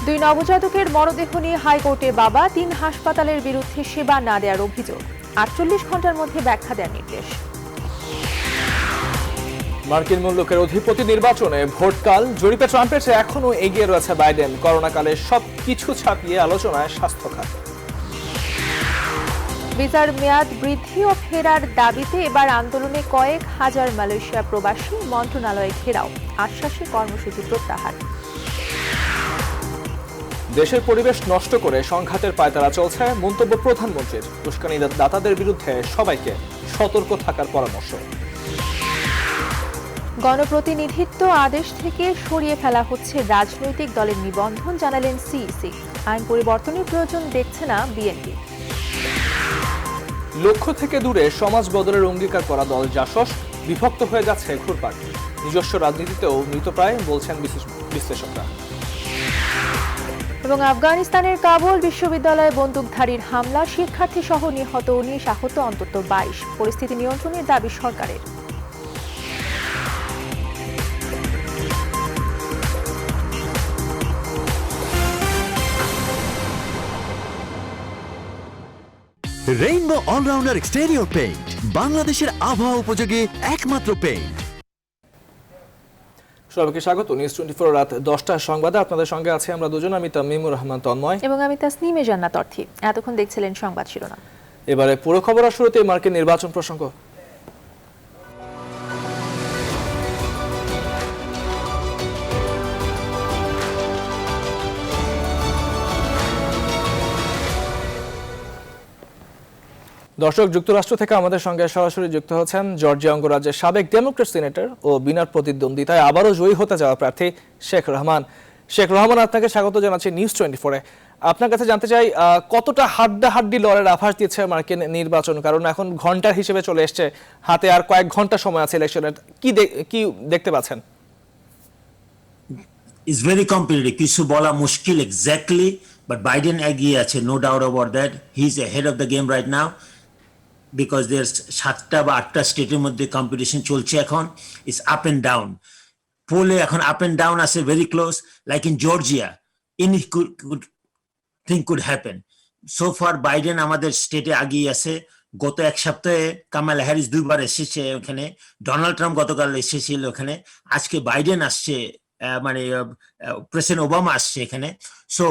দুই নবজাতকের মরদেহ নিয়ে হাইকোর্টে বাবা, ৩ হাসপাতালের বিরুদ্ধে সেবা না দেওয়ার অভিযোগ। ৪৮ ঘন্টার মধ্যে ব্যাখ্যা দেওয়ার নির্দেশ। মার্কিন মুলুকের অধিপতি নির্বাচনে ভোটকাল জরিপে ট্রাম্পের চেয়ে এখনো এগিয়ে রয়েছে বাইডেন। করোনাকালে সবকিছু ছাপিয়ে আলোচনায় স্বাস্থ্য খাত। ভিসার মেয়াদ বৃদ্ধি ও ফেরার দাবিতে এবার আন্দোলনে কয়েক হাজার মালয়েশিয়া প্রবাসী, মন্ত্রণালয়ে ঘেরাও, আশ্বাসে কর্মসূচি প্রত্যাহার। দেশের পরিবেশ নষ্ট করে সংঘাতের পায়তারা চলছে, মন্তব্য প্রধানমন্ত্রীর। উস্কানি দাতাদের বিরুদ্ধে সবাইকে সতর্ক থাকার পরামর্শ। গণপ্রতিনিধিত্ব আদেশ থেকে সরিয়ে ফেলা হচ্ছে রাজনৈতিক দলের নিবন্ধন, জানালেন সিইসি। আইন পরিবর্তনের প্রয়োজন দেখছে না বিএনপি। লক্ষ্য থেকে দূরে সমাজ বদলের অঙ্গীকার করা দল জাসস বিভক্ত হয়ে যাচ্ছে ঘুরপাক। নিজস্ব রাজনীতিতেও মৃতপ্রায় বলছেন বিশ্লেষকরা। এবং আফগানিস্তানের কাবুল বিশ্ববিদ্যালয়ে বন্দুকধারীর হামলা, শিক্ষার্থী সহ নিহত ১৯, আহত অন্তত ২২। পরিস্থিতি নিয়ন্ত্রণের দাবি সরকারের। রেইনবো অলরাউন্ডার এক্সটেরিয়র পেইন্ট, বাংলাদেশের আবহাওয়া উপযোগী একমাত্র পেইন্ট। সবাইকে স্বাগত। নিউজ 24 রাত 10টার সংবাদে আপনাদের সঙ্গে আছে আমরা দুজন, আমি তামিমুর রহমান তন্ময় এবং আমি তাসনিমে জান্নাত অর্থী। এতক্ষণ দেখছিলেন সংবাদ শিরোনাম। এবারে পুরো খবর। শুরুতে মার্কিন নির্বাচন প্রসঙ্গ। দর্শক, যুক্তরাষ্ট্র থেকে আমাদের সঙ্গে সরাসরি যুক্ত হচ্ছেন জর্জিয়া অঙ্গরাজ্যের সাবেক ডেমোক্রেট সিনেটর ও বিনা প্রতিদ্বন্দ্বিতায় আবারও জয়ী হতে যাওয়া প্রার্থী শেখ রহমান। শেখ রহমান, আপনাকে স্বাগত জানাচ্ছি নিউজ 24-এ। আপনার কাছে জানতে চাই, কতটা হাড্ডাহাড্ডি লড়াইয়ের আভাস দিচ্ছে মার্কিন নির্বাচন? কারণ এখন ঘন্টার হিসেবে চলে এসছে, হাতে আর কয়েক ঘন্টা সময় আছে ইলেকশনের। কি দেখতে পাচ্ছেন? It's very competitive. কিছু বলা মুশকিল exactly, but Biden এগিয়ে আছে, no doubt about that. He's ahead of the game right now. Because there's 7টা বা 8টা স্টেটের মধ্যে কম্পিটিশন চলছে এখন। It's up and down. পোলে এখন up and down আছে, very close. Like in Georgia, any thing could happen. So far Biden আমাদের স্টেটে আগিয়ে আছে। গত এক সপ্তাহে কামালা হ্যারিস 2বার এসেছে ওখানে, ডোনাল্ড ট্রাম্প গতকাল এসেছিল ওখানে, আজকে বাইডেন আসছে, মানে প্রেসিডেন্ট ওবামা আসছে এখানে। So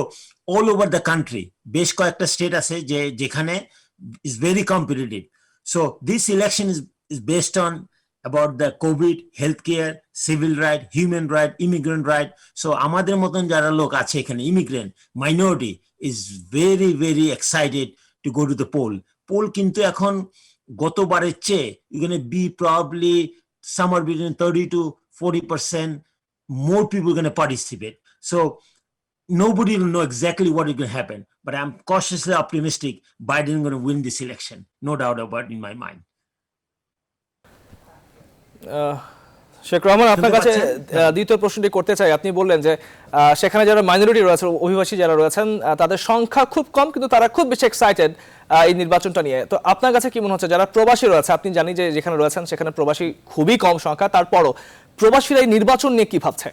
all over the country বেশ কয়েকটা স্টেট আছে যেখানে is very competitive. So this election is based on about the COVID, healthcare, civil right, human right, immigrant right. So আমাদের মতন যারা লোক আছে এখানে, immigrant minority is very very excited to go to the poll. Poll কিন্তু এখন গতবারের চেয়ে you're going to be probably somewhere between 30 to 40% more people going to participate. So nobody will know exactly what is going to happen, but I'm cautiously optimistic Biden is going to win this election. No doubt about it in my mind. Sheikh Rahman, আপনার কাছে দ্বিতীয় প্রশ্নটি করতে চাই। আপনি বললেন যে সেখানে যারা মাইনরিটি রয়েছে, অভিবাসী যারা রয়েছেন, তাদের সংখ্যা খুব কম, কিন্তু তারা খুব বেশি এক্সাইটেড এই নির্বাচনটা নিয়ে। তো আপনার কাছে কি মনে হচ্ছে, যারা প্রবাসী রয়েছে, আপনি জানি যে যেখানে রয়েছেন সেখানে প্রবাসী খুবই কম সংখ্যা, তারপরও প্রবাসীরা এই নির্বাচন নিয়ে কি ভাবছে?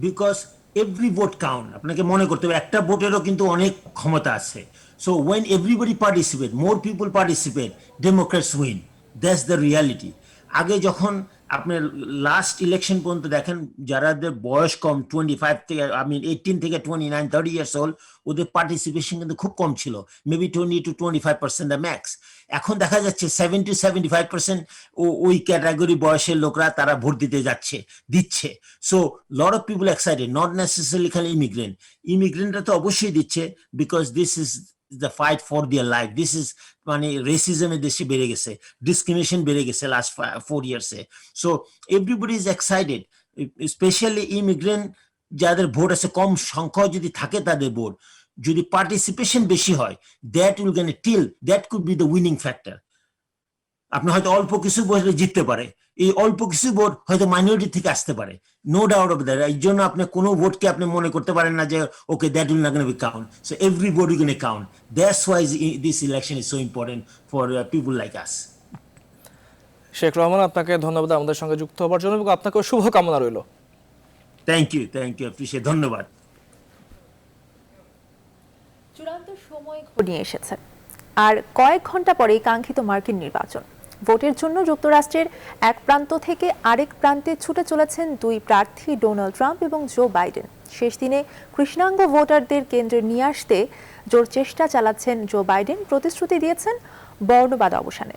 Because every vote count. আপনাকে মনে করতে হবে একটা ভোটেরও কিন্তু অনেক ক্ষমতা আছে। So when everybody participate, more people participate, Democrats win. That's the reality. আগে যখন আপনার লাস্ট ইলেকশন পর্যন্ত দেখেন, যারাদের বয়স কম 25 থেকে 18 থেকে 29, 30 ইয়ার্স ওল্ড, ওদের পার্টিসিপেশন কিন্তু খুব কম ছিল, মেবি 20 to 25% দ্য ম্যাক্স। এখন দেখা যাচ্ছে 70-75% ওই ক্যাটাগরি বয়সের লোকরা তারা ভোট দিচ্ছে। So lot of people excited, not necessarily খালি ইমিগ্রেন্টরা তো অবশ্যই দিচ্ছে, because this is the fight for their life. This is মানে রেসিজমের দেশে বেড়ে গেছে, ডিসক্রিমিনেশন বেড়ে গেছে লাস্ট 4 ইয়ার্সে। So everybody is excited, specially immigrant যাদের ভোট আছে কম সংখ্যা যদি থাকে, তাদের ভোট যদি পার্টিসিপেশন বেশি হয়, that will gonna till, that could be the winning factor. আপনি হয়তো অল্প কিছু ভোটে জিততে পারে, এই অল্প কিছু ভোট হয়তো মাইনরিটি থেকে আসতে পারে, নো ডাউট অফ দ্যাট। এই জন্য আপনি কোনো ভোটকে আপনি মনে করতে পারেন না যে okay that will not gonna be count. So every vote will gonna count. That's why this election is so important for people like আস। শেখ রহমান, আপনাকে ধন্যবাদ আমাদের সঙ্গে যুক্ত হওয়ার জন্য, এবং আপনাকে শুভকামনা রইল। থ্যাংক ইউ, অ্যাপ্রিশিয়েট, ধন্যবাদ। সময় ঘনিয়ে এসেছে আর কয়েক ঘন্টা পরেই কাঙ্ক্ষিত মার্কিন নির্বাচন। ভোটের জন্য যুক্তরাষ্ট্রের এক প্রান্ত থেকে আরেক প্রান্তে ছুটে চলেছেন দুই প্রার্থী ডোনাল্ড ট্রাম্প এবং জো বাইডেন। শেষ দিনে কৃষ্ণাঙ্গ ভোটারদের কেন্দ্রে নিয়ে আসতে জোর চেষ্টা চালাচ্ছেন জো বাইডেন। প্রতিশ্রুতি দিয়েছেন বর্ণবাদ অবসানে।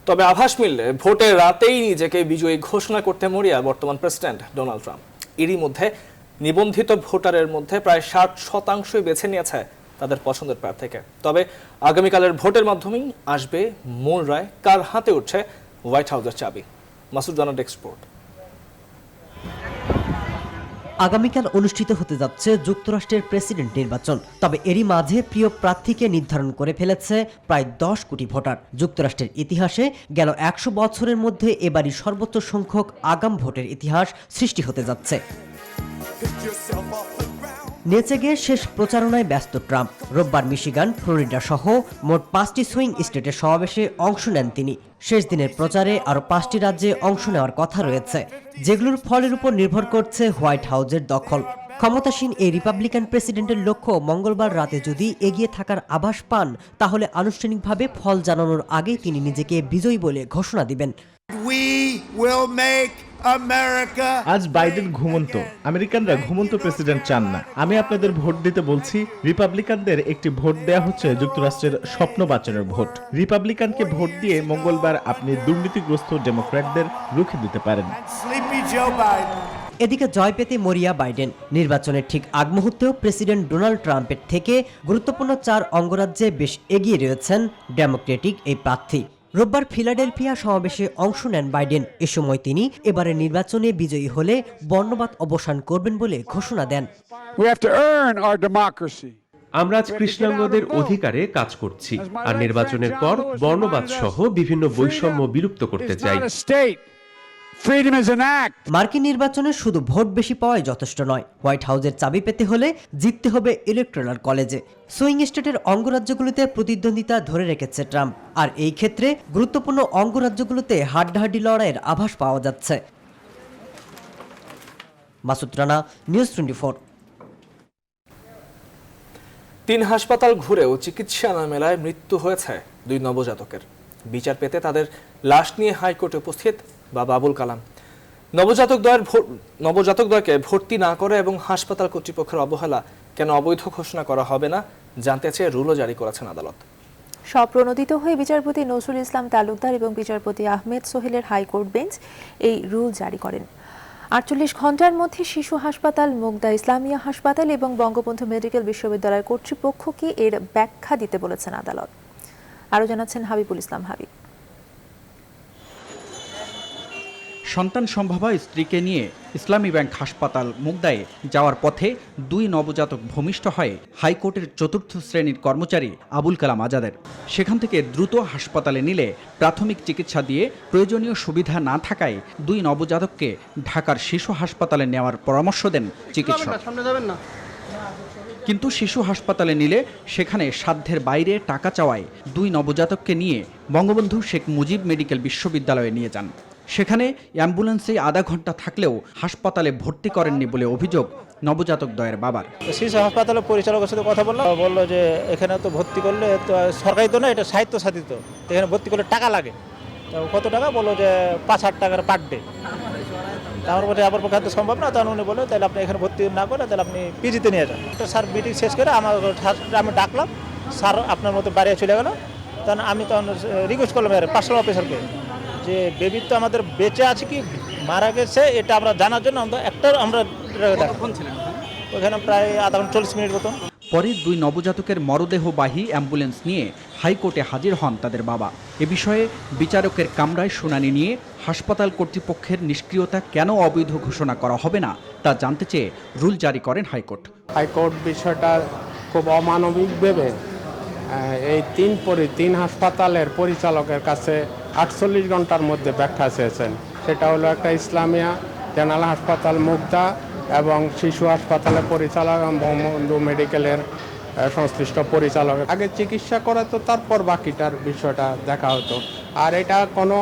তবে আভাস মিললে ভোটের রাতেই নিজেকে বিজয়ী ঘোষণা করতে মরিয়া বর্তমান প্রেসিডেন্ট ডোনাল্ড ট্রাম্প। এরই মধ্যে নিবন্ধিত ভোটারের মধ্যে প্রায় 60% বেছে নিয়েছে তাদের পছন্দের প্রার্থীকে। তবে আগামীকালের ভোটের মাধ্যমেই আসবে মূল রায়, কার হাতে উঠছে হোয়াইট হাউসের চাবি। মাসুদ জানার এক্সপোর্ট। আগামীকাল অনুষ্ঠিত হতে যাচ্ছে যুক্তরাষ্ট্রের প্রেসিডেন্ট নির্বাচন। তবে এরই মাঝে প্রিয় প্রার্থীকে নির্ধারণ করে ফেলেছে প্রায় 10 কোটি ভোটার। যুক্তরাষ্ট্রের ইতিহাসে গেল 100 বছরের মধ্যে এবারই সর্বোচ্চ সংখ্যক আগাম ভোটের ইতিহাস সৃষ্টি হতে যাচ্ছে। নেচে গিয়ে শেষ প্রচারণায় ব্যস্ত ট্রাম্প। রোববার মিশিগান, ফ্লোরিডা সহ মোট 5টি সুইং স্টেটের সমাবেশে অংশ নেন তিনি। শেষ দিনের প্রচারে আরও 5টি রাজ্যে অংশ নেওয়ার কথা রয়েছে, যেগুলোর ফলের উপর নির্ভর করছে হোয়াইট হাউসের দখল। ক্ষমতাসীন এই রিপাবলিকান প্রেসিডেন্টের লক্ষ্য মঙ্গলবার রাতে যদি এগিয়ে থাকার আভাস পান, তাহলে আনুষ্ঠানিকভাবে ফল জানানোর আগেই তিনি নিজেকে বিজয়ী বলে ঘোষণা দিবেন। আজ বাইডেন ঘুমন্ত। আমেরিকানরা ঘুমন্ত প্রেসিডেন্ট চান না। আমি আপনাদের ভোট দিতে বলছি। রিপাবলিকানদের একটি ভোট দেয়া হচ্ছে যুক্তরাষ্ট্রের স্বপ্ন বাঁচানোর ভোট। রিপাবলিকানকে ভোট দিয়ে মঙ্গলবার আপনি দুর্নীতিগ্রস্ত ডেমোক্র্যাটদের রুখে দিতে পারেন। এদিকে জয় পেতে মরিয়া বাইডেন। নির্বাচনের ঠিক আগ মুহূর্তেও প্রেসিডেন্ট ডোনাল্ড ট্রাম্পের থেকে গুরুত্বপূর্ণ 4 অঙ্গরাজ্যে বেশ এগিয়ে রয়েছেন ডেমোক্রেটিক এই প্রার্থী। রোববার ফিলাডেলফিয়া সমাবেশে অংশ নেন বাইডেন। এ সময় তিনি এবারের নির্বাচনে বিজয়ী হলে বর্ণবাদ অবসান করবেন বলে ঘোষণা দেন। আমরা আজ কৃষ্ণাঙ্গদের অধিকারে কাজ করছি, আর নির্বাচনের পর বর্ণবাদ সহ বিভিন্ন বৈষম্য বিলুপ্ত করতে চাই। মার্কিন নির্বাচনে শুধু ভোট বেশি পাওয়াই যথেষ্ট নয়। হোয়াইট হাউসের চাবি পেতে হলে জিততে হবে ইলেকট্রাল কলেজে। সুইং স্টেটের অঙ্গরাজ্যগুলোতে প্রতিদ্বন্দ্বিতা ধরে রেখেছে ট্রাম্প, আর এই ক্ষেত্রে গুরুত্বপূর্ণ অঙ্গরাজ্যগুলোতে হাড্ডাহাড্ডি লড়াইয়ের আভাস পাওয়া যাচ্ছে। মাসুদ রানা, নিউজ 24। 3 হাসপাতাল ঘুরেও চিকিৎসা না মেলায় মৃত্যু হয়েছে 2 নবজাতকের। বিচার পেতে তাদের লাশ নিয়ে হাইকোর্টে উপস্থিত বাবা আবুল কালাম। নবজাতকদ্বয়কে ভর্তি না করে এবং হাসপাতাল কর্তৃপক্ষের অবহেলা কেন অবৈধ ঘোষণা করা হবে না জানতে চেয়ে রুলও জারি করেছেন আদালত। স্বপ্রণোদিত হয়ে বিচারপতি নজরুল ইসলাম তালুকদার এবং বিচারপতি আহমেদ সোহেলের হাইকোর্ট বেঞ্চ এই রুল জারি করেন। 48 ঘন্টার মধ্যে শিশু হাসপাতাল, মুগদা ইসলামিয়া হাসপাতাল এবং বঙ্গবন্ধু মেডিকেল বিশ্ববিদ্যালয় কর্তৃপক্ষকে এর ব্যাখ্যা দিতে বলেছেন আদালত। আরও জানাচ্ছেন হাবিবুল ইসলাম হাবিব। সন্তান সম্ভাবা স্ত্রীকে নিয়ে ইসলামী ব্যাংক হাসপাতাল মুগদায় যাওয়ার পথে 2 নবজাতক ভূমিষ্ঠ হয় হাইকোর্টের 4র্থ শ্রেণীর কর্মচারী আবুল কালাম আজাদের। সেখান থেকে দ্রুত হাসপাতালে নিলে প্রাথমিক চিকিৎসা দিয়ে প্রয়োজনীয় সুবিধা না থাকায় 2 নবজাতককে ঢাকার শিশু হাসপাতালে নেওয়ার পরামর্শ দেন চিকিৎসক। কিন্তু শিশু হাসপাতালে নিলে সেখানে সাধ্যের বাইরে টাকা চাওয়ায় 2 নবজাতককে নিয়ে বঙ্গবন্ধু শেখ মুজিব মেডিকেল বিশ্ববিদ্যালয়ে নিয়ে যান। সেখানে অ্যাম্বুলেন্সে আধা ঘন্টা থাকলেও হাসপাতালে ভর্তি করেননি বলে অভিযোগ নবজাতক দ্বয়ের বাবার। শিশু হাসপাতালের পরিচালকের সাথে কথা বললো যে এখানে তো ভর্তি করলে তো সরকারি তো না, এটা সাহিত্য সাধিত, এখানে ভর্তি করলে টাকা লাগে। তো কত টাকা বললো যে 5,000 টাকার পার ডে। আমার পরে আবার পক্ষে তো সম্ভব না, তখন উনি বললো তাহলে আপনি এখানে ভর্তি না করে তাহলে আপনি পিজিতে নিয়ে যান। তো স্যার মিটিং শেষ করে আমি ডাকলাম, স্যার আপনার মতো বাড়ি চলে গেল। তখন আমি তখন রিকোয়েস্ট করলাম পার্সোনাল অফিসারকে যে বেবি তো আমাদের বেঁচে আছে কি মারা গেছে এটা আমরা জানার জন্য আমরা ওখানে প্রায় আধা ঘন্টা 40 মিনিট মতো। পরে 2 নবজাতকের মরদেহবাহী অ্যাম্বুলেন্স নিয়ে হাইকোর্টে হাজির হন তাদের বাবা। এ বিষয়ে বিচারকের কামরায় শুনানি নিয়ে হাসপাতাল কর্তৃপক্ষের নিষ্ক্রিয়তা কেন অবৈধ ঘোষণা করা হবে না তা জানতে চেয়ে রুল জারি করেন হাইকোর্ট। হাইকোর্ট বিষয়টা খুব অমানবিক ভেবে এই 3 হাসপাতালের পরিচালকের কাছে 48 ঘন্টার মধ্যে ব্যাখ্যা চেয়েছেন। সেটা হলো একটা ইসলামিয়া জেনারেল হাসপাতাল মুগদা এবং শিশু হাসপাতালের পরিচালক বঙ্গবন্ধু মেডিকেলের সংশ্লিষ্ট পরিচালক আগে চিকিৎসা করা তো তারপর বাকিটার বিষয়টা দেখা হতো। আর এটা কোনো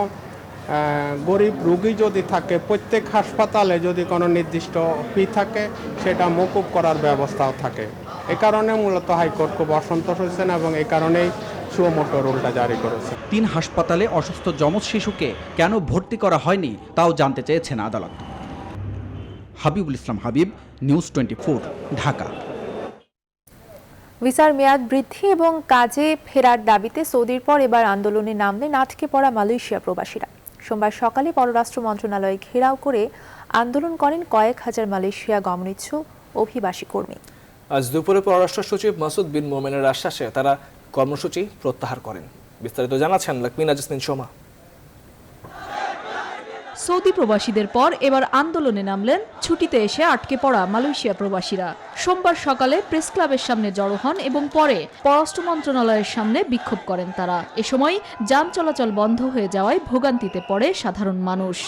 গরিব রোগী যদি থাকে প্রত্যেক হাসপাতালে যদি কোনো নির্দিষ্ট ফি থাকে সেটা মকুব করার ব্যবস্থাও থাকে। এই কারণে মূলত হাইকোর্ট খুব অসন্তোষ হয়েছেন এবং এই কারণেই সুও মোটো রুলটা জারি করেছে। 3 হাসপাতালে অসুস্থ যমজ শিশুকে কেন ভর্তি করা হয়নি তাও জানতে চেয়েছেন আদালত। হাবিবুল ইসলাম হাবিব, নিউজ 24, ঢাকা। ভিসার মেয়াদ বৃদ্ধি এবং কাজে ফেরার দাবিতে সৌদির পর এবার আন্দোলনে নামলেন আটকে পড়া মালয়েশিয়া প্রবাসীরা। সোমবার সকালে পররাষ্ট্র মন্ত্রণালয় ঘেরাও করে আন্দোলন করেন কয়েক হাজার মালয়েশিয়া গমনিচ্ছু অভিবাসী কর্মী। আজ দুপুরে পররাষ্ট্র সচিব মাসুদ বিন মোমেনের আশ্বাসে তারা কর্মসূচি প্রত্যাহার করেন। বিস্তারিত জানাচ্ছেন লাকমিনা জাসমিন সোমা। সৌদি প্রবাসীদের পর এবার আন্দোলনে নামলেন ছুটিতে এসে আটকে পড়া মালয়েশিয়া প্রবাসীরা। সোমবার সকালে প্রেস ক্লাবের সামনে জড়ো হন এবং পরে পররাষ্ট্র মন্ত্রণালয়ের সামনে বিক্ষোভ করেন তারা। এ সময় যান চলাচল বন্ধ হয়ে যাওয়ায় ভোগান্তিতে পড়ে সাধারণ মানুষ।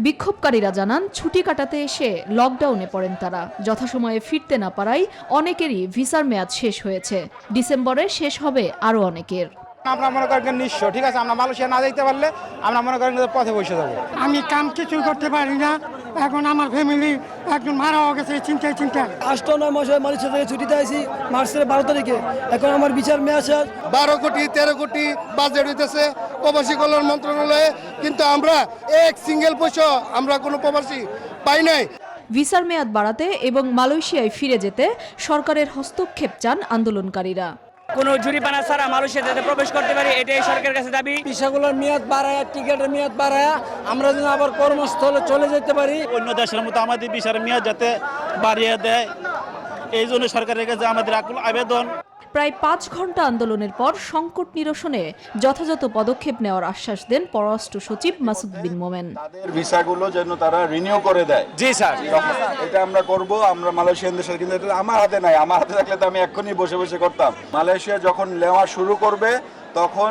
বিক্ষোভকারীরা জানান ছুটি কাটাতে এসে লকডাউনে পড়েন তারা। যথাসময়ে ফিরতে না পারায় অনেকেরই ভিসার মেয়াদ শেষ হয়েছে। ডিসেম্বরে শেষ হবে আরও অনেকের। আমরা মনে করেন নিঃস্ব, ঠিক আছে, আমরা মালয়েশিয়া না যাইতে পারলে আমরা মনে করেন পথে বসে যাবো। আমি কাম কিছু করতে পারি না, এখন আমার ফ্যামিলি একজন মারা গেছে চিন্তায়। 8-9 মাস মালয়েশিয়া থেকে ছুটিতে আইছি মার্চের 12 তারিখে। এখন আমার বিচার মেয়াদ শেষ। 12 কোটি 13 কোটি বাজেট হইতেছে প্রবাসী কল্যাণ মন্ত্রণালয়ে, কিন্তু আমরা এক সিঙ্গেল পয়সা আমরা কোনো প্রবাসী পাই নাই। ভিসার মেয়াদ বাড়াতে এবং মালয়েশিয়ায় ফিরে যেতে সরকারের হস্তক্ষেপ চান আন্দোলনকারীরা। কোনো জরিমানা ছাড়া মালয়েশিয়াতে প্রবেশ করতে পারি, এটাই সরকারের কাছে দাবি। ভিসাগুলোর মেয়াদ বাড়ায়, টিকেটের মেয়াদ বাড়ায় আমরা যেন আবার কর্মস্থলে চলে যেতে পারি। অন্য দেশের মতো আমাদের ভিসার মেয়াদ যাতে বাড়িয়ে দেয়, এই জন্য সরকারের কাছে আমাদের আকুল আবেদন। প্রায় 5 ঘন্টা আন্দোলনের পর সংকট নিরসনে যথাযথ পদক্ষেপ নেওয়ার আশ্বাস দেন পররাষ্ট্র সচিব মাসুদ বিন মোমেন। তাদের ভিসাগুলো যেন তারা রিনিউ করে দেয়। জি স্যার, এটা আমরা করব। আমরা মালয়েশিয়ানদের সাথে, কিন্তু এটা আমার হাতে নাই। আমার হাতে থাকলে তো আমি এক্ষুনি বসে বসে করতাম। মালয়েশিয়া যখন নেওয়া শুরু করবে তখন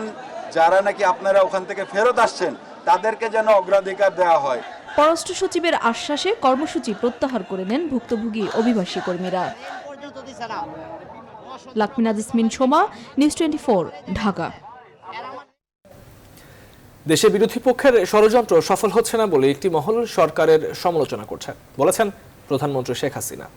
যারা নাকি আপনারা ওখান থেকে ফেরত আসছেন তাদেরকে যেন অগ্রাধিকার দেওয়া হয়। পররাষ্ট্র সচিবের আশ্বাসে কর্মসূচি প্রত্যাহার করে নেন ভুক্তভোগী অভিবাসী কর্মীরা। লাকমিনা জাসমিন সোমা, নিউজ 24, ঢাকা। দেশে বিরোধী পক্ষের ষড়যন্ত্র সফল হচ্ছে না বলে একটি মহল সরকারের সমালোচনা করছেন, বলেছেন প্রধানমন্ত্রী শেখ হাসিনা।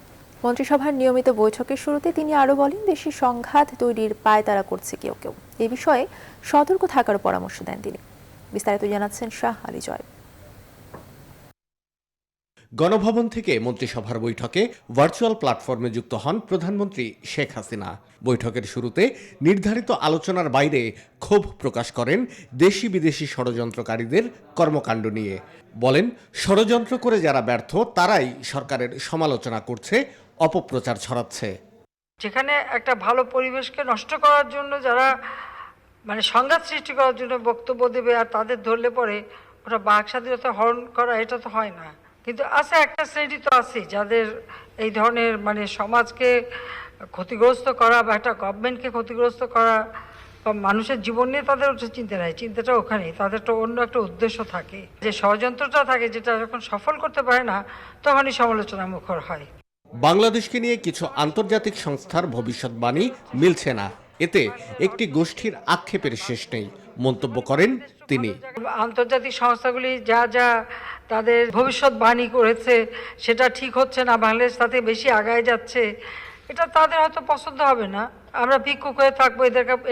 মন্ত্রিসভার নিয়মিত বৈঠকের শুরুতে তিনি আরও বলেন, দেশে সংঘাত তৈরির পায়তারা করছে কেউ কেউ। এ বিষয়ে সতর্ক থাকার পরামর্শ দেন তিনি। বিস্তারিত জানাচ্ছেন শাহ আলী জয়। গণভবন থেকে মন্ত্রিসভার বৈঠকে ভার্চুয়াল প্ল্যাটফর্মে যুক্ত হন প্রধানমন্ত্রী শেখ হাসিনা। বৈঠকের শুরুতে নির্ধারিত আলোচনার বাইরে ক্ষোভ প্রকাশ করেন দেশি বিদেশি ষড়যন্ত্রকারীদের কর্মকাণ্ড নিয়ে। বলেন, ষড়যন্ত্র করে যারা ব্যর্থ তারাই সরকারের সমালোচনা করছে, অপপ্রচার ছড়াচ্ছে। যেখানে একটা ভালো পরিবেশকে নষ্ট করার জন্য যারা সংঘাত সৃষ্টি করার জন্য বক্তব্য দেবে আর তাদের ধরলে পরে ওটা বাক স্বাধীনতা হরণ করা, এটা তো হয় না। কিন্তু আছে একটা শ্রেণী তো আছে যাদের এই ধরনের সমাজকে ক্ষতিগ্রস্ত করা বা একটা গভর্নমেন্টকে ক্ষতিগ্রস্ত করা বা মানুষের জীবন নিয়ে তাদের চিন্তা নেই, চিন্তাটা ওখানেই। তাদের তো অন্য একটা উদ্দেশ্য থাকে, যে ষড়যন্ত্রটা থাকে, যেটা যখন সফল করতে পারে না তখনই সমালোচনা মুখর হয়। বাংলাদেশকে নিয়ে কিছু আন্তর্জাতিক সংস্থার ভবিষ্যৎবাণী মিলছে না, এতে একটি গোষ্ঠীর আক্ষেপের শেষ নেই মন্তব্য করেন তিনি। আন্তর্জাতিক সংস্থাগুলি যা যা তাদের ভবিষ্যৎবাণী করেছে সেটা ঠিক হচ্ছে না, বাংলাদেশ তাতে বেশি আগায় যাচ্ছে, এটা তাদের হয়তো পছন্দ হবে না। আমরা ভিক্ষুক হয়ে থাকবো,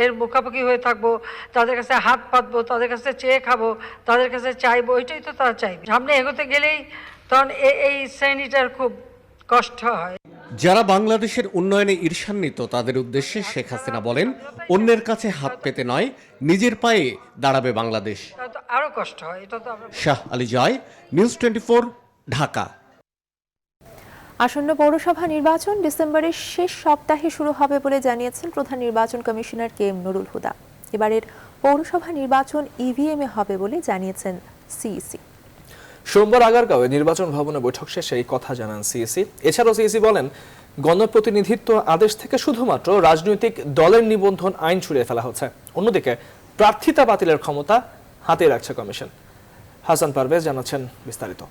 এর মুখাপেক্ষি হয়ে থাকবো, তাদের কাছে হাত পাতবো, তাদের কাছে চেয়ে খাবো, তাদের কাছে চাইবো, এটাই তো তারা চাইবে। সামনে এগোতে গেলেই তখন এই শ্রেণীটার খুব কষ্ট হয়। যারা বাংলাদেশের উন্নয়নে ঈর্ষান্বিত তাদের উদ্দেশ্যে শেখ হাসিনা বলেন, অন্যের কাছে হাত পেতে নয়, নিজের পায়ে দাঁড়াবে বাংলাদেশ। আরো কষ্ট হয়, এটা তো আমরা। শাহ আলী জয়, নিউজ 24, ঢাকা। আসন্ন পৌরসভা নির্বাচন ডিসেম্বরের শেষ সপ্তাহে শুরু হবে বলে জানিয়েছেন প্রধান নির্বাচন কমিশনার কেএম নুরুল হুদা। এবারের পৌরসভা নির্বাচন ইভিএমে হবে বলে জানিয়েছেন সিইসি। সোমবার আগারগাঁওয়ে নির্বাচন ভবনে বৈঠক শেষে এই কথা জানান সিইসি। এছাড়াও সিইসি বলেন, গণপ্রতিনিধিত্ব আদেশ থেকে শুধুমাত্র রাজনৈতিক দলের নিবন্ধন আইন ছুড়িয়ে ফেলা হচ্ছে। অন্যদিকে প্রার্থিতা বাতিলের ক্ষমতা হাতে রাখছে কমিশন। হাসান পারভেজ জানাচ্ছেন বিস্তারিত।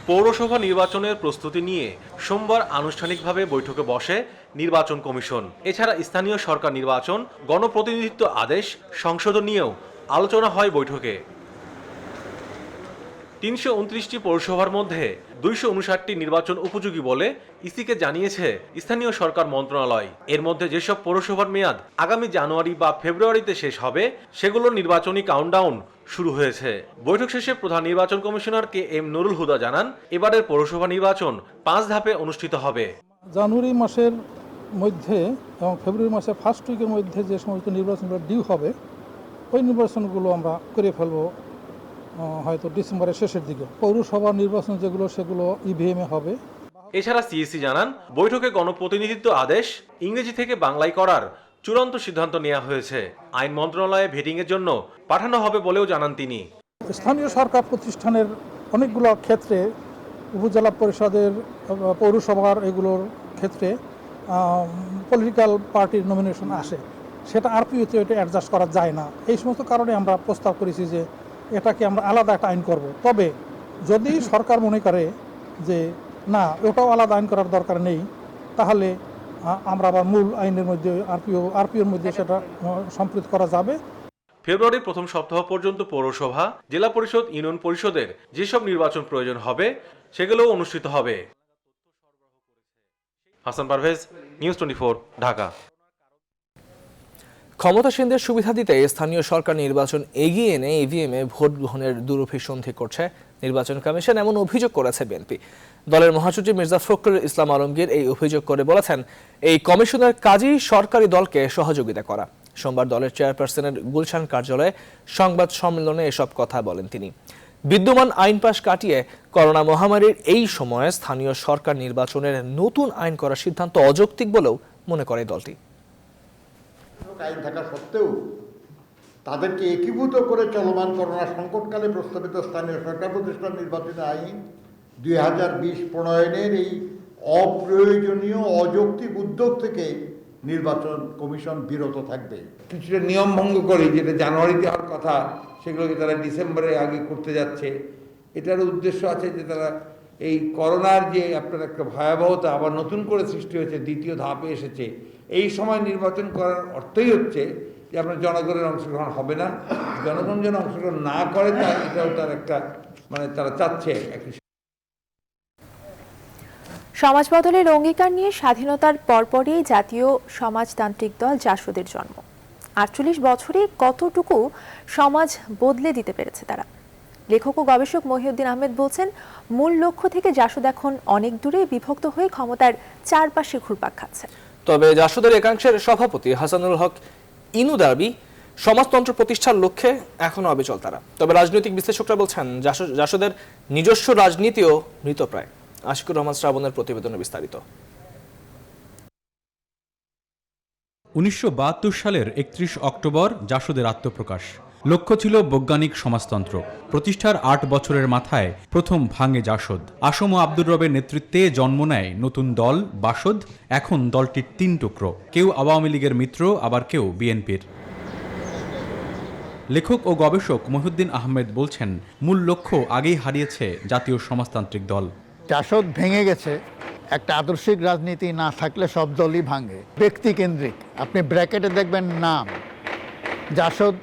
পৌরসভা নির্বাচনের প্রস্তুতি নিয়ে সোমবার আনুষ্ঠানিকভাবে বৈঠকে বসে নির্বাচন কমিশন। এছাড়া স্থানীয় সরকার নির্বাচন, গণপ্রতিনিধিত্ব আদেশ সংশোধন নিয়েও আলোচনা হয় বৈঠকে। 329টি পৌরসভার মধ্যে 259টি নির্বাচন উপযোগী বলে ইসিকে জানিয়েছে স্থানীয় সরকার মন্ত্রণালয়। এর মধ্যে যেসব পৌরসভার মেয়াদ আগামী জানুয়ারি বা ফেব্রুয়ারিতে শেষ হবে সেগুলোর নির্বাচনী কাউন্টডাউন শুরু হয়েছে। বৈঠক শেষে প্রধান নির্বাচন কমিশনার KM নুরুল হুদা জানান, এবারের পৌরসভা নির্বাচন 5 ধাপে অনুষ্ঠিত হবে। জানুয়ারি মাসের মধ্যে এবং ফেব্রুয়ারি মাসের ফার্স্ট উইকের মধ্যে যে সমস্ত নির্বাচনগুলো ডিউ হবে ওই নির্বাচনগুলো আমরা করে ফেলবো হয়তো ডিসেম্বরের শেষের দিকে। পৌরসভা নির্বাচন যেগুলো সেগুলো EVM এ হবে। এছাড়া CEC জানান, বৈঠকে গণপ্রতিনিধিত্ব আদেশ ইংরেজি থেকে বাংলায় করার চূড়ান্ত সিদ্ধান্ত নেওয়া হয়েছে। আইন মন্ত্রণালয়ে ভেটিংয়ের জন্য পাঠানো হবে বলেও জানান তিনি। স্থানীয় সরকার প্রতিষ্ঠানের অনেকগুলো ক্ষেত্রে উপজেলা পরিষদের পৌরসভার এগুলোর ক্ষেত্রে পলিটিক্যাল পার্টির নমিনেশন আসে, সেটা RPO-তে এটা অ্যাডজাস্ট করা যায় না। এই সমস্ত কারণে আমরা প্রস্তাব করেছি যে এটাকে আমরা আলাদা একটা আইন করব। তবে যদি সরকার মনে করে যে না ওটাও আলাদা আইন করার দরকার নেই, তাহলে আমরা আবার মূল আইনের মধ্যে RPO-র মধ্যে সেটা সম্পৃক্ত করা যাবে। ফেব্রুয়ারির প্রথম সপ্তাহ পর্যন্ত পৌরসভা, জেলা পরিষদ, ইউনিয়ন পরিষদের যেসব নির্বাচন প্রয়োজন হবে সেগুলোও অনুষ্ঠিত হবে। হাসান পারভেজ, নিউজ 24, ঢাকা। ক্ষমতাসীনদের সুবিধা দিতে স্থানীয় সরকার নির্বাচন এগিয়ে এনে EVM এ ভোট গ্রহণের দুরভিসন্ধি করছে নির্বাচন কমিশন, এমন অভিযোগ করেছে বিএনপি। দলের মহাসচিব মির্জা ফখরুল ইসলাম আলমগীর এই অভিযোগ করে বলেছেন, এই কমিশনের কাজই সরকারি দলকে সহযোগিতা করা। সোমবার দলের চেয়ারপারসনের গুলশান কার্যালয়ে সংবাদ সম্মেলনে এসব কথা বলেন তিনি। বিদ্যমান আইন পাশ কাটিয়ে করোনা মহামারীর এই সময়ে স্থানীয় সরকার নির্বাচনের নতুন আইন করার সিদ্ধান্ত অযৌক্তিক বলেও মনে করে দলটি। আইন থাকা সত্ত্বেও তাদেরকে একীভূত করে চলমান করোনা সংকটকালে প্রস্তাবিত স্থানীয় সরকার প্রতিষ্ঠান নির্বাচনী আইন 2020 প্রণয়নের এই অপ্রয়োজনীয় অযৌক্তিক উদ্যোগ থেকে নির্বাচন কমিশন বিরত থাকবে। কিছুটা নিয়ম ভঙ্গ করে যেটা জানুয়ারিতে হওয়ার কথা সেগুলোকে তারা ডিসেম্বরের আগে করতে যাচ্ছে। এটার উদ্দেশ্য আছে যে তারা এই করোনার যে আপনার একটা ভয়াবহতা আবার নতুন করে সৃষ্টি হয়েছে, দ্বিতীয় ধাপে এসেছে, এই সময় নির্বাচন করার অর্থই হচ্ছে যে আপনার জনগণের অংশগ্রহণ হবে না। জনগণ যেন অংশগ্রহণ না করে এটাও তার একটা তারা চাচ্ছে। সমাজ বদলের অঙ্গীকার নিয়ে স্বাধীনতার পরপরই জাতীয় সমাজতান্ত্রিক দল জাসদের জন্ম। 48 বছরে কতটুকু সমাজ বদলে দিতে পেরেছে তারা। লেখক ও গবেষক মহিউদ্দিন আহমেদ বলছেন, মূল লক্ষ্য থেকে জাসদ এখন অনেক দূরে বিভক্ত হয়ে ক্ষমতার চারপাশে ঘুরপাক খাচ্ছে। তবে জাসদের একাংশের সভাপতি হাসানুল হক ইনু দাবি, সমাজতন্ত্র প্রতিষ্ঠার লক্ষ্যে এখনো অবিচল তারা। তবে রাজনৈতিক বিশ্লেষকরা বলছেন, জাসদের নিজস্ব রাজনীতিও মৃতপ্রায়। আশিকুর রহমান শ্রাবণের প্রতিবেদনে বিস্তারিত। 1972 সালের 31 অক্টোবর জাসদের আত্মপ্রকাশ। লক্ষ্য ছিল বৈজ্ঞানিক সমাজতন্ত্র। প্রতিষ্ঠার 8 বছরের মাথায় প্রথম ভাঙে জাসদ। আসম আব্দুর রবের নেতৃত্বে জন্ম নেয় নতুন দল বাসদ। এখন দলটির 3 টুকরো, কেউ আওয়ামী লীগের মিত্র, আবার কেউ বিএনপির। লেখক ও গবেষক মহিউদ্দিন আহমেদ বলছেন, মূল লক্ষ্য আগেই হারিয়েছে জাতীয় সমাজতান্ত্রিক দল। জাসদ ভেঙে গেছে। একটা আদর্শিক রাজনীতি না থাকলে সব দলই ভাঙে। ব্যক্তিকেন্দ্রিক, আপনি ব্র্যাকেটে দেখবেন নাম, জাসদ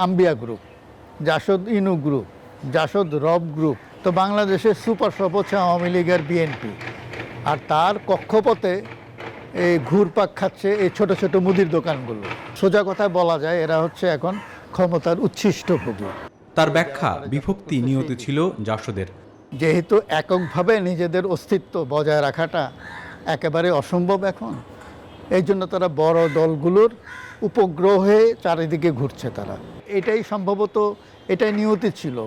আম্বিয়া গ্রুপ, জাসদ ইনু গ্রুপ, জাসদ রব গ্রুপ। তো বাংলাদেশের সুপার সব হচ্ছে আওয়ামী লীগের বিএনপি, আর তার কক্ষপথে এই ঘুরপাক খাচ্ছে এই ছোট ছোট মুদির দোকানগুলো। সোজা কথায় বলা যায় এরা হচ্ছে এখন ক্ষমতার উচ্ছিষ্ট ভোগী। তার ব্যাখ্যা, বিভক্তি নিয়ত ছিল জাসদের। যেহেতু এককভাবে নিজেদের অস্তিত্ব বজায় রাখাটা একেবারে অসম্ভব এখন, এই জন্য তারা বড় দলগুলোর উপগ্রহ হয়ে চারিদিকে ঘুরছে তারা। এটাই সম্ভবত এটাই নিয়তি ছিল।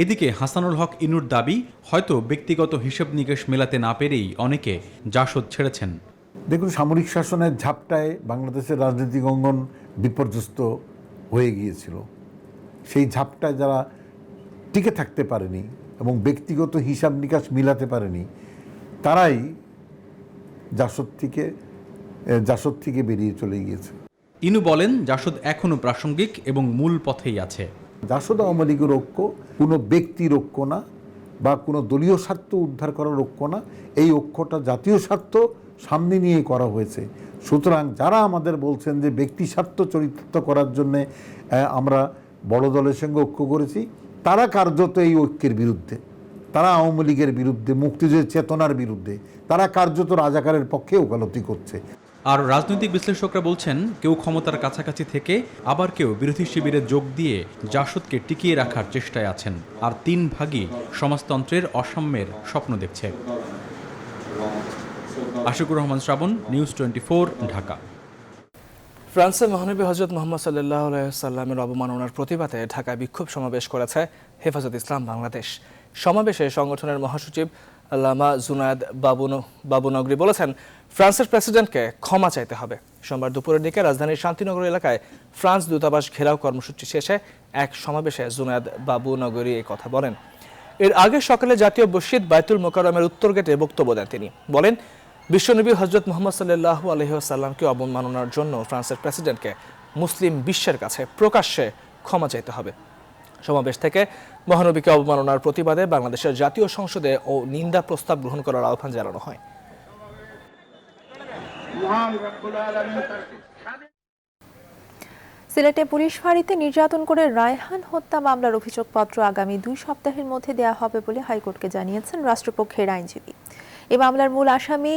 এদিকে হাসানুল হক ইনুর দাবি, হয়তো ব্যক্তিগত হিসেব নিকেশ মেলাতে না পেরেই অনেকে জাসদ ছেড়েছেন। দেখুন, সামরিক শাসনের ঝাপটায় বাংলাদেশের রাজনৈতিক অঙ্গন বিপর্যস্ত হয়ে গিয়েছিল। সেই ঝাপটায় যারা টিকে থাকতে পারেনি এবং ব্যক্তিগত হিসাব নিকাশ মিলাতে পারেনি, তারাই জাসদ থেকে বেরিয়ে চলে গিয়েছে। ইনু বলেন, জাসদ এখনো প্রাসঙ্গিক এবং মূল পথেই আছে। জাসদ আওয়ামী লীগের ঐক্য কোনো ব্যক্তির ঐক্য না, বা কোনো দলীয় স্বার্থ উদ্ধার করার ঐক্য না। এই ঐক্যটা জাতীয় স্বার্থ সামনে নিয়ে করা হয়েছে। সুতরাং যারা আমাদের বলছেন যে ব্যক্তি স্বার্থ চরিতার্থ করার জন্যে আমরা বড় দলের সঙ্গে ঐক্য করেছি, তারা কার্যত এই ঐক্যের বিরুদ্ধে, তারা আওয়ামী লীগের বিরুদ্ধে, মুক্তিযুদ্ধের চেতনার বিরুদ্ধে, তারা কার্যত রাজাকারের পক্ষে ওকালতি করছে। আর রাজনৈতিক বিশ্লেষকরা বলছেন, কেউ ক্ষমতার কাছাকাছি থেকে আবার কেউ বিরোধী শিবিরে যোগ দিয়ে জাসদকে টিকিয়ে রাখার চেষ্টায় আছেন। আর 3 ভাগই সমাজতন্ত্রের অসাম্যের স্বপ্ন দেখছে। আশিকুর রহমান শ্রাবণ, নিউজ 24, ঢাকা। ফ্রান্সে মহানবী হজরত মোহাম্মদ সাল্লাল্লাহু আলাইহি সাল্লামের অবমাননার প্রতিবাদে ঢাকায় বিক্ষোভ সমাবেশ করেছে হেফাজত ইসলাম বাংলাদেশ। সমাবেশে সংগঠনের মহাসচিব আল্লামা জুনায়েদ বাবুনগরী বলেছেন, ফ্রান্সের প্রেসিডেন্টকে ক্ষমা চাইতে হবে। সোমবার দুপুরের দিকে রাজধানীর শান্তিনগর এলাকায় ফ্রান্স দূতাবাস ঘেরাও কর্মসূচি শেষে এক সমাবেশে জুনায়েদ বাবুনগরী এই কথা বলেন। এর আগে সকালে জাতীয় মসজিদ বাইতুল মোকাররমের উত্তর গেটে বক্তব্য দেন তিনি। বলেন, বিশ্বনবী হজরত মোহাম্মদ সাল্লাল্লাহু আলাইহি ওয়াসাল্লামকে অবমাননার জন্য ফ্রান্সের প্রেসিডেন্টকে মুসলিম বিশ্বের কাছে প্রকাশ্যে ক্ষমা চাইতে হবে। সমাবেশ থেকে মহানবীকে অবমাননার প্রতিবাদে বাংলাদেশের জাতীয় সংসদে ও নিন্দা প্রস্তাব গ্রহণ করার আহ্বান জানানো হয়। সিলেটে পুলিশ ফাঁড়িতে নির্যাতন করে রায়হান হত্যা মামলার অভিযোগপত্র আগামী 2 সপ্তাহের মধ্যে দেওয়া হবে বলে হাইকোর্টকে জানিয়েছেন রাষ্ট্রপক্ষের আইনজীবী। এই মামলার মূল আসামি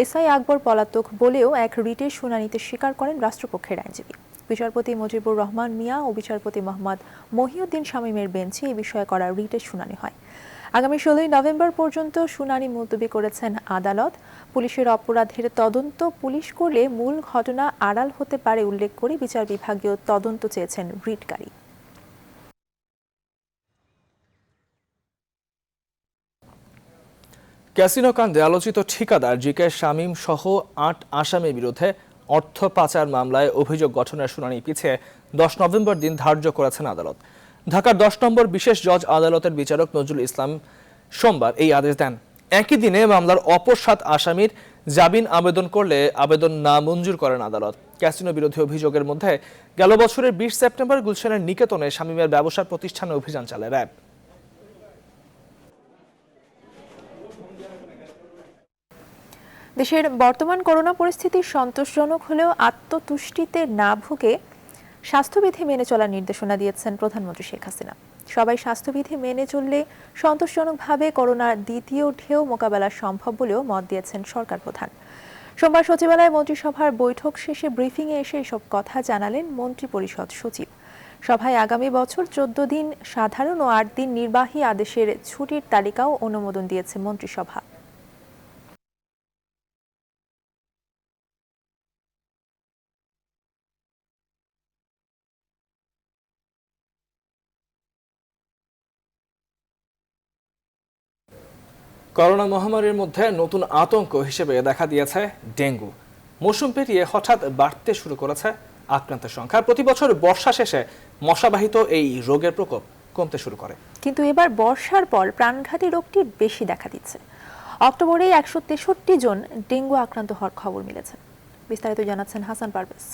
এসআই আকবর পলাতক বলেও এক রিটের শুনানিতে স্বীকার করেন রাষ্ট্রপক্ষের আইনজীবী। বিচারপতি মুজিবুর রহমান মিয়া ও বিচারপতি মোহাম্মদ মহিউদ্দিন শামীমের বেঞ্চে এই বিষয়ে করা রিটের শুনানি হয়। আগামী 16 নভেম্বর পর্যন্ত শুনানি মুলতবি করেছেন আদালত। পুলিশের অপরাধের তদন্ত পুলিশ করলে মূল ঘটনা আড়াল হতে পারে উল্লেখ করে বিচার বিভাগীয় তদন্ত চেয়েছেন রিটকারী। ক্যাসিনো কাণ্ডে আলোচিত ঠিকাদার জিকে শামীম সহ 8 আসামির বিরুদ্ধে অর্থ পাচার মামলায় অভিযোগ গঠনের শুনানি পিছিয়ে 10 নভেম্বর দিন ধার্য করেছেন আদালত। ঢাকার 10 নম্বর বিশেষ জজ আদালতের বিচারক নজরুল ইসলাম সোমবার এই আদেশ দেন। একই দিনে মামলার অপর 7 আসামির জামিন আবেদন করলে আবেদন নামঞ্জুর করেন আদালত। ক্যাসিনো বিরোধী অভিযোগের মধ্যে গেল বছরের 20 সেপ্টেম্বর গুলশানের নিকেতনে শামীমের ব্যবসা প্রতিষ্ঠানে অভিযান চালায় র্যাব। দেশের বর্তমান করোনা পরিস্থিতি সন্তোষজনক হলেও আত্মতুষ্টিতে না ভুগে স্বাস্থ্যবিধি মেনে চলার নির্দেশনা দিয়েছেন প্রধানমন্ত্রী শেখ হাসিনা। সবাই স্বাস্থ্যবিধি মেনে চললে সন্তোষজনকভাবে করোনার দ্বিতীয় ঢেউ মোকাবেলা সম্ভব বলেও মত দিয়েছেন সরকার প্রধান। সোমবার সচিবালয়ে মন্ত্রিসভার বৈঠক শেষে ব্রিফিংয়ে এসে এসব কথা জানালেন মন্ত্রিপরিষদ সচিব। সভায় আগামী বছর 14 দিন সাধারণ ও 8 দিন নির্বাহী আদেশের ছুটির তালিকাও অনুমোদন দিয়েছে মন্ত্রিসভা। করোনা মহামারীর মধ্যে নতুন আতঙ্ক হিসেবে দেখা দিয়েছে ডেঙ্গু। মৌসুম পেরিয়ে হঠাৎ বাড়তে শুরু করেছে আক্রান্তের সংখ্যা। প্রতি বছর বর্ষা শেষে মশাবাহিত এই রোগের প্রকোপ কমতে শুরু করে, কিন্তু এবার বর্ষার পর প্রাণঘাতী রোগটি বেশি দেখা দিচ্ছে। অক্টোবরে 163 জন ডেঙ্গু আক্রান্ত হওয়ার খবর মিলেছে। বিস্তারিত জানাচ্ছেন হাসান পারভেজ।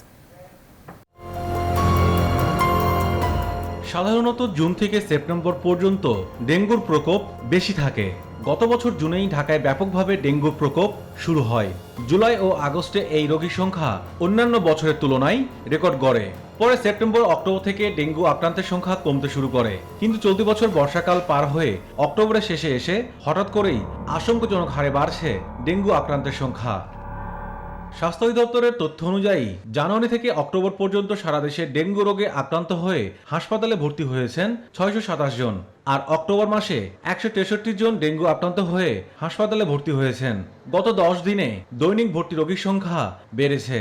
সাধারণত জুন থেকে সেপ্টেম্বর পর্যন্ত ডেঙ্গুর প্রকোপ বেশি থাকে। গত বছর জুনেই ঢাকায় ব্যাপকভাবে ডেঙ্গুর প্রকোপ শুরু হয়। জুলাই ও আগস্টে এই রোগীর সংখ্যা অন্যান্য বছরের তুলনায় রেকর্ড গড়ে। পরে সেপ্টেম্বর অক্টোবর থেকে ডেঙ্গু আক্রান্তের সংখ্যা কমতে শুরু করে। কিন্তু চলতি বছর বর্ষাকাল পার হয়ে অক্টোবরের শেষে এসে হঠাৎ করেই আশঙ্কাজনক হারে বাড়ছে ডেঙ্গু আক্রান্তের সংখ্যা। স্বাস্থ্য অধিদপ্তরের তথ্য অনুযায়ী জানুয়ারি থেকে অক্টোবর পর্যন্ত সারা দেশে ডেঙ্গু রোগে আক্রান্ত হয়ে হাসপাতালে ভর্তি হয়েছেন 627 জন। আর অক্টোবর মাসে 163 জন ডেঙ্গু আক্রান্ত হয়ে হাসপাতালে ভর্তি হয়েছেন। গত 10 দিনে দৈনিক ভর্তি রোগীর সংখ্যা বেড়েছে।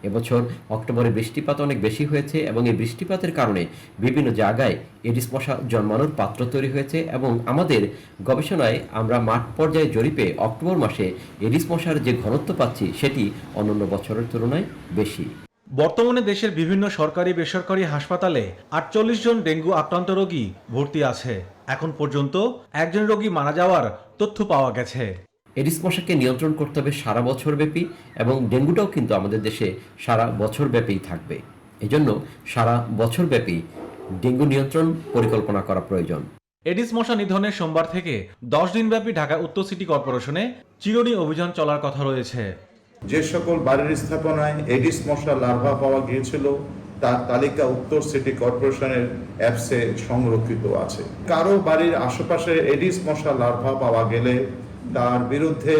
এবছর অক্টোবরে বৃষ্টিপাত অনেক বেশি হয়েছে এবং এই বৃষ্টিপাতের কারণে বিভিন্ন জায়গায় এডিস মশা জন্মানোর পাত্র তৈরি হয়েছে এবং আমাদের গবেষণায় আমরা মাঠ পর্যায়ে জরিপে অক্টোবর মাসে এডিস মশার যে ঘনত্ব পাচ্ছি সেটি অন্যান্য বছরের তুলনায় বেশি। বর্তমানে দেশের বিভিন্ন সরকারি বেসরকারি হাসপাতালে 48 জন ডেঙ্গু আক্রান্ত রোগী ভর্তি আছে। এখন পর্যন্ত একজন রোগী মারা যাওয়ার তথ্য পাওয়া গেছে। এডিস মশাকে নিয়ন্ত্রণ করতে হবে সারা বছর ব্যাপী এবং ডেঙ্গুটাও কিন্তু আমাদের দেশে সারা বছর ব্যাপী থাকবে। এজন্য সারা বছর ব্যাপী ডেঙ্গু নিয়ন্ত্রণ পরিকল্পনা করা প্রয়োজন। এডিস মশা নিধনের সোমবার থেকে 10 দিনব্যাপী ঢাকা উত্তর সিটি কর্পোরেশনে চিরুনি অভিযান চলার কথা রয়েছে। যে সকল বাড়ির স্থাপনায় এডিস মশা লার্ভা পাওয়া গিয়েছিল তার তালিকা উত্তর সিটি কর্পোরেশনের অ্যাপসে সংরক্ষিত আছে। কারো বাড়ির আশেপাশে এডিস মশা লার্ভা পাওয়া গেলে তার বিরুদ্ধে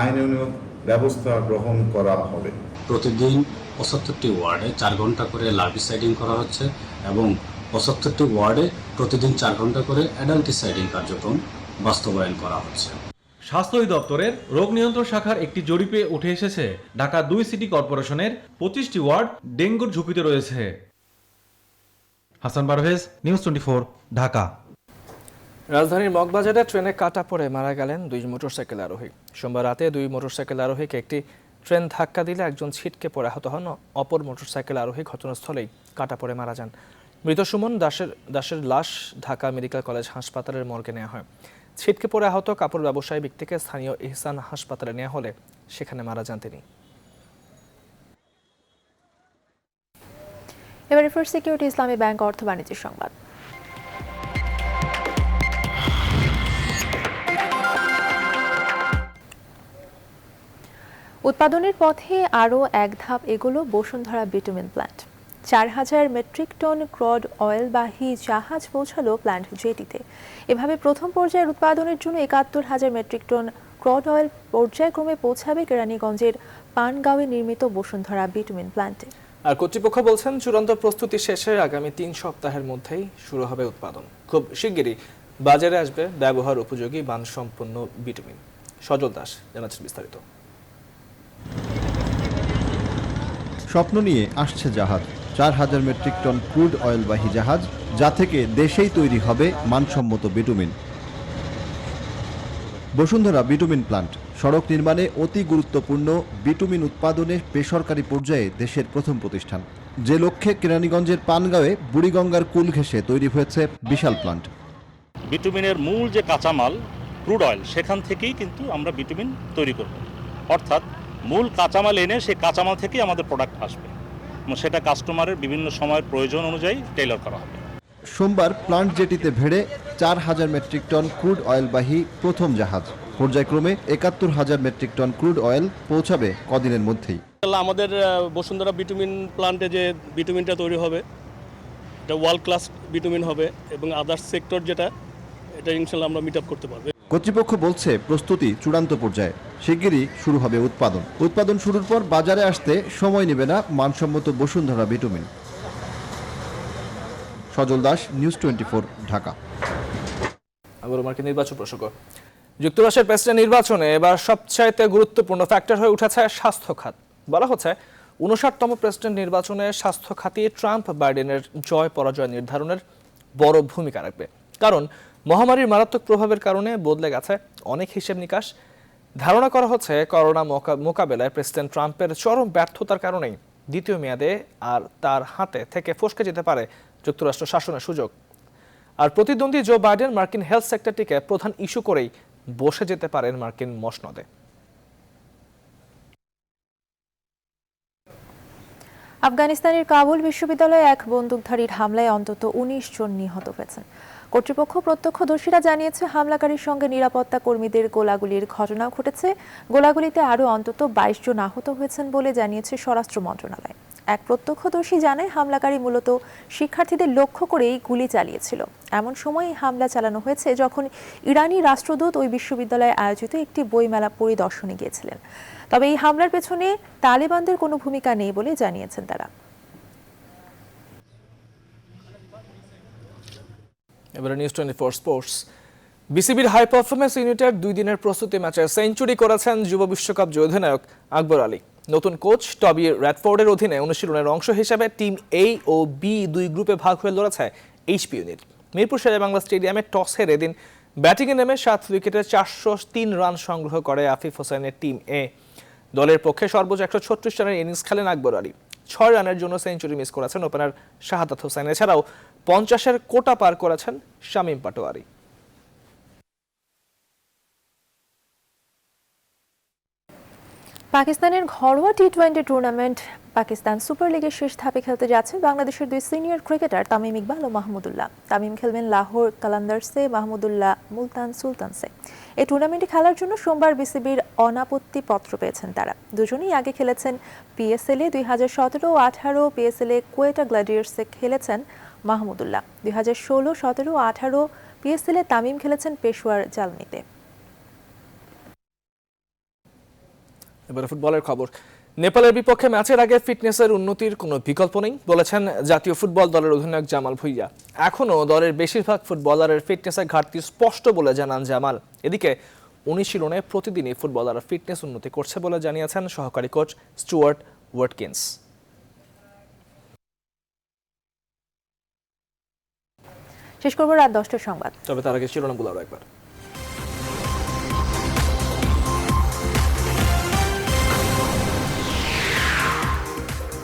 আইনানুগ ব্যবস্থা গ্রহণ করা হবে। প্রতিদিন ৭৫টি ওয়ার্ডে ৪ ঘন্টা করে লার্ভিসাইডিং করা হচ্ছে এবং ৭৫টি ওয়ার্ডে প্রতিদিন ৪ ঘন্টা করে অ্যাডাল্টিসাইডিং কার্যক্রম বাস্তবায়ন করা হচ্ছে। স্বাস্থ্য অধিদপ্তরের রোগ নিয়ন্ত্রণ শাখার একটি জরিপে উঠে এসেছে ঢাকা ২ সিটি কর্পোরেশনের ২৫টি ওয়ার্ড ডেঙ্গুর ঝুঁকিতে রয়েছে। হাসান পারভেজ, নিউজ 24, ঢাকা। রাজধানীর মগবাজারে ট্রেনে কাটা পড়ে মারা গেলেন ২ মোটরসাইকেল আরোহী। সোমবার রাতে ২ মোটরসাইকেল আরোহীকে একটি ট্রেন ধাক্কা দিলে একজন ছিটকে পড়ে আহত হন, অপর মোটরসাইকেল আরোহী ঘটনাস্থলেই কাটা পড়ে মারা যান। মৃত সুমন দাসের লাশ ঢাকা মেডিকেল কলেজ হাসপাতালের মর্গে নেওয়া হয়। ছিটকে পড়ে আহত কাপড় ব্যবসায়ী ব্যক্তিকে স্থানীয় ইহসান হাসপাতালে নেওয়া হলে সেখানে মারা যান তিনি। এবারে ফার্স্ট সিকিউরিটি ইসলামী ব্যাংক অর্থ বাণিজ্যের সংবাদ। উৎপাদনের পথে আরও এক ধাপ এগোলো বসুন্ধরা বিটুমিন প্ল্যান্ট। ৪,০০০ মেট্রিক টন ক্রড অয়েলবাহী জাহাজ পৌঁছালো প্ল্যান্ট জেটিতে। এভাবে প্রথম পর্যায়ের উৎপাদনের জন্য ৭১,০০০ মেট্রিক টন ক্রড অয়েল পর্যায়ক্রমে পৌঁছাবে কেরানীগঞ্জের পানগাঁওয়ে নির্মিত বসুন্ধরা বিটুমিন প্ল্যান্টে। আর কর্তৃপক্ষ বলছেন চূড়ান্ত প্রস্তুতি শেষে আগামী ৩ সপ্তাহের মধ্যেই শুরু হবে উৎপাদন। খুব শিগগিরই বাজারে আসবে ব্যবহার উপযোগী মানসম্পন্ন বিটুমিন। সজল দাস জানাচ্ছেন বিস্তারিত। স্বপ্ন নিয়ে আসছে জাহাজ, ৪,০০০ মেট্রিক টন ক্রুড অয়েলবাহী জাহাজ, যা থেকে দেশেই তৈরি হবে মানসম্মত বিটুমিন। বসুন্ধরা বিটুমিন প্ল্যান্ট সড়ক নির্মাণে অতি গুরুত্বপূর্ণ বিটুমিন উৎপাদনে বেসরকারি পর্যায়ে দেশের প্রথম প্রতিষ্ঠান। যে লক্ষ্যে কেরানীগঞ্জের পানগাঁওয়ে বুড়িগঙ্গার কুল ঘেঁষে তৈরি হয়েছে বিশাল প্ল্যান্ট। বিটুমিনের মূল যে কাঁচামাল ক্রুড অয়েল, সেখান থেকেই কিন্তু আমরা বিটুমিন তৈরি করব। অর্থাৎ মূল কাঁচামাল এনে সেই কাঁচামাল থেকেই আমাদের প্রোডাক্ট আসবে এবং সেটা কাস্টমারের বিভিন্ন সময়ের প্রয়োজন অনুযায়ী টেইলর করা হবে। সোমবার প্ল্যান্ট জেটিতে ভেড়ে ৪,০০০ মেট্রিক টন ক্রুড অয়েলবাহী প্রথম জাহাজ। পর্যায়ক্রমে ৭১,০০০ মেট্রিক টন ক্রুড অয়েল পৌঁছাবে কদিনের মধ্যেই। আমাদের বসুন্ধরা বিটুমিন প্ল্যান্টে যে বিটুমিনটা তৈরি হবে এটা ওয়ার্ল্ড ক্লাস বিটুমিন হবে এবং আদার্স সেক্টর যেটা এটা ইনশাল্লাহ আমরা মিট আপ করতে পারবো। কর্তৃপক্ষ বলছে প্রস্তুতি চূড়ান্ত পর্যায়ে, শিগগিরই শুরু হবে উৎপাদন। উৎপাদন শুরুর পর বাজারে আসতে সময় নেবে না মানসম্মত বসুন্ধরা বিটুমিন। সজল দাস, নিউজ 24, ঢাকা। নির্বাচন প্রসঙ্গ। যুক্তরাষ্ট্রের প্রেসিডেন্ট নির্বাচনে এবার সবচাইতে গুরুত্বপূর্ণ ফ্যাক্টর হয়ে উঠেছে স্বাস্থ্য খাত। বলা হচ্ছে ৫৯তম প্রেসিডেন্ট নির্বাচনে স্বাস্থ্য খাতে ট্রাম্প বাইডেনের জয় পরাজয় নির্ধারণের বড় ভূমিকা রাখবে। কারণ মহামারীর মারাত্মক প্রভাবের কারণে বদলে গেছে অনেক হিসেব নিকাশ। ধারণা করা হচ্ছে করোনা মোকাবেলায় প্রেসিডেন্ট ট্রাম্পের চরম ব্যর্থতার কারণেই দ্বিতীয় মেয়াদে আর তার হাতে থেকে ফসকে যেতে পারে যুক্তরাষ্ট্র শাসনের সুযোগ। আর প্রতিদ্বন্দ্বী জো বাইডেন মার্কিন হেলথ সেক্টরটিকে প্রধান ইস্যু করেই বসে যেতে পারেন মার্কিন মসনদে। আফগানিস্তানের কাবুল বিশ্ববিদ্যালয়ে এক বন্দুকধারীর হামলায় অন্তত ১৯ জন নিহত হয়েছেন। কর্তৃপক্ষ প্রত্যক্ষদর্শীরা জানিয়েছে হামলাকারীর সঙ্গে নিরাপত্তা কর্মীদের গোলাগুলির ঘটনা ঘটেছে। গোলাগুলিতে আরও অন্তত ২২ জন আহত হয়েছেন বলে জানিয়েছে স্বরাষ্ট্র মন্ত্রণালয়। এক প্রত্যক্ষদর্শী জানায় হামলাকারী মূলত শিক্ষার্থীদের লক্ষ্য করেই গুলি চালিয়েছিল। এমন সময় হামলা চালানো হয়েছে যখন ইরানি রাষ্ট্রদূত ওই বিশ্ববিদ্যালয়ে আয়োজিত একটি বইমেলা পরিদর্শনে গিয়েছিলেন। তবে এই হামলার পেছনে তালেবানদের কোনো ভূমিকা নেই বলে জানিয়েছেন তারা। এবারে নিউজ 24 স্পোর্টস। বিসিবির হাই পারফরমেন্স ইউনিটের ২ দিনের প্রস্তুতি ম্যাচে সেঞ্চুরি করেছেন যুব বিশ্বকাপ জয়ী অধিনায়ক আকবর আলী। নতুন কোচ টবি র্যাডফোর্ডের অধীনে অনুশীলনের অংশ হিসেবে টিম এ ও বি ২ গ্রুপে ভাগ হয়ে লড়েছে এইচপি ইউনিট। মিরপুর শেরেবাংলা স্টেডিয়ামে টস হেরে এদিন ব্যাটিংয়ে নেমে ৭ উইকেটে ৪০৩ রান সংগ্রহ করে আফিফ হোসেনের টিম এ। দলের পক্ষে সর্বোচ্চ ১৩৬ রানের ইনিংস খেলেন আকবর আলী। ৬ রানের জন্য সেঞ্চুরি মিস করেছেন ওপেনার শাহাদাত হোসেন। এছাড়াও ৫০-এর কোটা পার করেছেন শামীম পাটোয়ারি। পাকিস্তানের ঘরোয়া টি-20 টুর্নামেন্ট পাকিস্তান সুপার লিগের শেষ ধাপে খেলতে যাচ্ছেন বাংলাদেশের দুই সিনিয়র ক্রিকেটার তামিম ইকবাল ও মাহমুদুল্লাহ। তামিম খেলবেন লাহোর কালান্দার্সে, মাহমুদুল্লাহ মুলতান সুলতানসে। এই টুর্নামেন্টে খেলার জন্য সোমবার বিসিবির অনাপত্তি পত্র পেয়েছেন তারা। দুজনেই আগে খেলেছেন পিএসএল-এ 2017 ও 18, পিএসএল-এ কোয়েটা গ্ল্যাডিয়ার্সে খেলেছেন মাহমুদুল্লাহ। 2016, 17 ও 18 পিএসএল-এ তামিম খেলেছেন পেশোয়ার জালনিতে। এবারে ফুটবলের খবর। নেপালের বিপক্ষে ম্যাচের আগে ফিটনেসের উন্নতির কোনো বিকল্প নেই বলেছেন জাতীয় ফুটবল দলের অধিনায়ক জামাল ভুঁইয়া। এখনও দলের বেশিরভাগ ফুটবলারের ফিটনেসের ঘাটতি স্পষ্ট বলে জানান জামাল। এদিকে অনুশীলনে প্রতিদিনই ফুটবলাররা ফিটনেস উন্নতি করছে বলে জানিয়েছেন সহকারী কোচ স্টুয়ার্ট ওয়াটকিন্স। শেষ করব রাত 10টার সংবাদ, তবে তার আগে শিরোনামগুলো আরো একবার।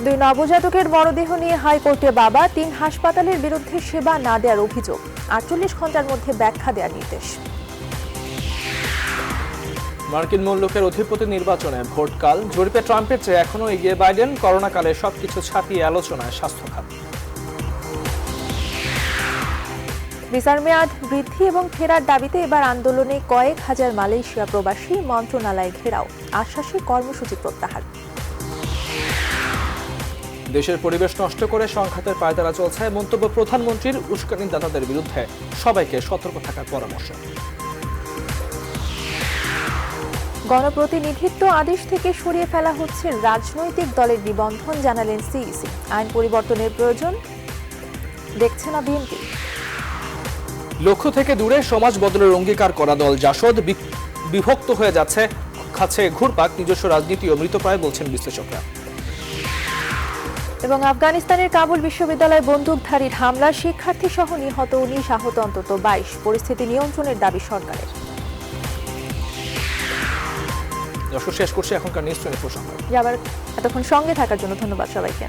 দুই নবজাতকের মরদেহ নিয়ে হাইকোর্টে বাবা, 3 হাসপাতালের বিরুদ্ধে সেবা না দেওয়ার অভিযোগ, 48 ঘন্টার মধ্যে ব্যাখ্যা দেওয়ার নির্দেশ। মার্কিন মূল্যকের অধিপতি নির্বাচনে ভোটকাল, জরিপে ট্রাম্পের চেয়ে এখনও এগিয়ে বাইডেন, করোনাকালে সবকিছু ছাপিয়ে আলোচনায় স্বাস্থ্য খাত। ভিসার মেয়াদ বৃদ্ধি এবং ফেরার দাবিতে এবার আন্দোলনে কয়েক হাজার মালয়েশিয়া প্রবাসী, মন্ত্রণালয় ঘেরাও, আশ্বাসে কর্মসূচি প্রত্যাহার। দেশের পরিবেশ নষ্ট করে সংঘাতের পায়তারা চলছে, মন্তব্য প্রধানমন্ত্রীর, উস্কানিদাতাদের বিরুদ্ধে সবাইকে সতর্ক থাকার পরামর্শ। গণপ্রতিনিধিত্ব আদেশ থেকে সরিয়ে ফেলা হচ্ছে রাজনৈতিক দলের নিবন্ধন, জানালেন সিইসি। আইন পরিবর্তনের প্রয়োজন দেখছে না বিএনপি। লক্ষ্য থেকে দূরে সমাজ বদলের অঙ্গীকার করা দল জাসদ বিভক্ত হয়ে যাচ্ছে, খাচ্ছে ঘুরপাক নিজস্ব রাজনীতি ও মৃতপ্রায় বলছেন বিশ্লেষকরা। এবং আফগানিস্তানের কাবুল বিশ্ববিদ্যালয়ে বন্দুকধারীর হামলা, শিক্ষার্থী সহ নিহত 19, আহত অন্তত 22, পরিস্থিতি নিয়ন্ত্রণের দাবি সরকারের। দর্শক, শেষ করছে এখনকার নিউজ 24 সংবাদ। আবার এতক্ষণ সঙ্গে থাকার জন্য ধন্যবাদ সবাইকে।